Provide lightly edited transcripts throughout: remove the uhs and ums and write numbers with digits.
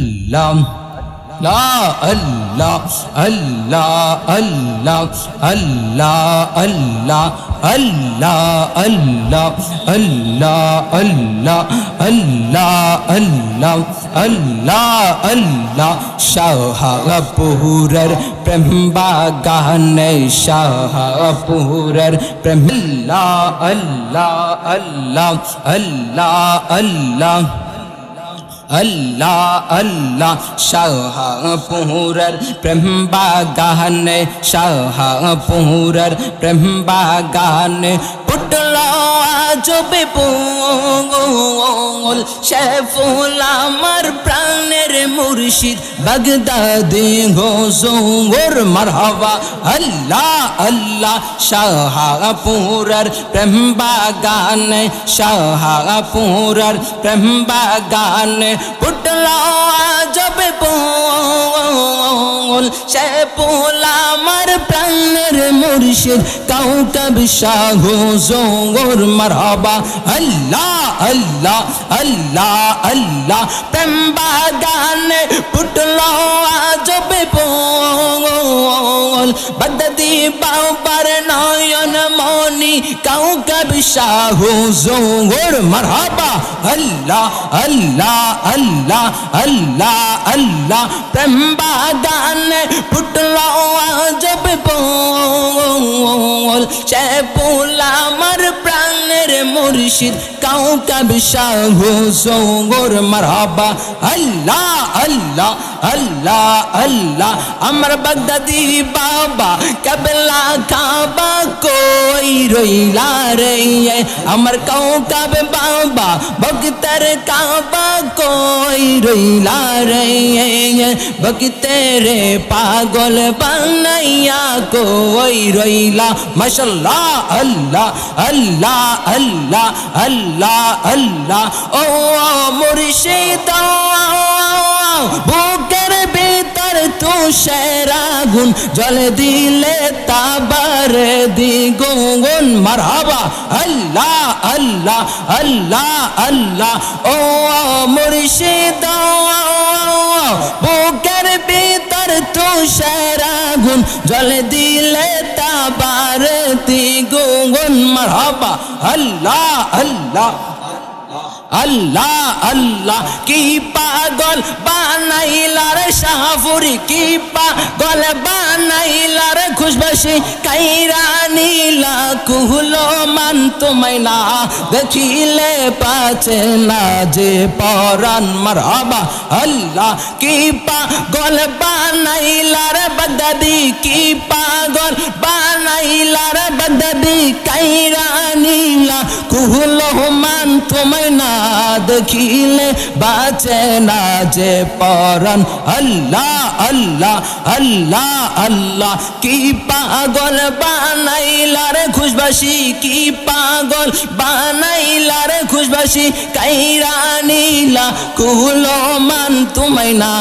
Allah La Allah Allah Allah Allah Allah Allah Allah Allah Allah Allah Allah Allah Allah Shahapurar prem bagane Shahapurar prem Allah Allah Allah Allah Allah Allah Allah Shahapurar prem bagane Shahapurar prem bagane putlo ajobe pungol Sheful amar praner murshid Baghdadi huzur marhaba Allah Allah Shahapurar prem bagane Shahapurar prem bagane putlo ajobe pungol Sheful amar praner murshid kaukab shah huzur marhaba Allah Allah Allah Allah prem bagane putlo ajobe pungol Baghdadi babar nayan moni kaukab shah huzur marhaba Allah Allah Allah Allah Allah prem bagane putlo ajobe pungol Sheful amar praner murshid kaukab shah huzur marhaba Allah Allah Allah Allah amar Baghdadi baba kabla kaaba koi roila re amar kaukab baba bhaktar kaaba koi roila re bhaktere pagol banaiya koi roila mashallah Allah Allah Allah Allah Allah oh murshid বুকের ভিতর তুষার আগুন জল দিলে তাবার দ্বিগুণ মারহাবা আল্লাহ আল্লাহ আল্লাহ আল্লাহ ও মুর্শিদ বুকের ভিতর তুষার আগুন জল দিলে তাবার দ্বিগুণ মারহাবা আল্লাহ আল্লাহ Allah Allah ki pagol banailar shahpuri ki pagol banailar khushbashi kairani kuhlo man tumai na dekhile pache na je paran marhaba Allah ki pagol banailar Baghdadi ki pagol banailar Baghdadi kairani kuhlo man tumai na দেখিলে বাঁচে না যে পরাণ আল্লাহ আল্লাহ আল্লাহ আল্লাহ কি পাগল বানাইলা রে খুশবাসী কি পাগল বানাইলা রে খুশবাসী কাইরা নীলা কুলো মান তোমায় না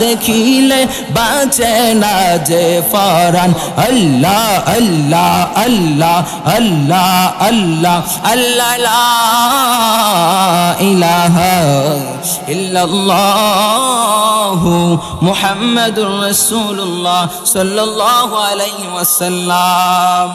দেখিলে বাঁচে না যে পরাণ আল্লাহ আল্লাহ আল্লাহ আল্লাহ আল্লাহ আল্লাহ লা ইলাহা ইল্লাল্লাহ মুহাম্মাদুর রাসূলুল্লাহ সাল্লাল্লাহু আলাইহি ওয়াসাল্লাম।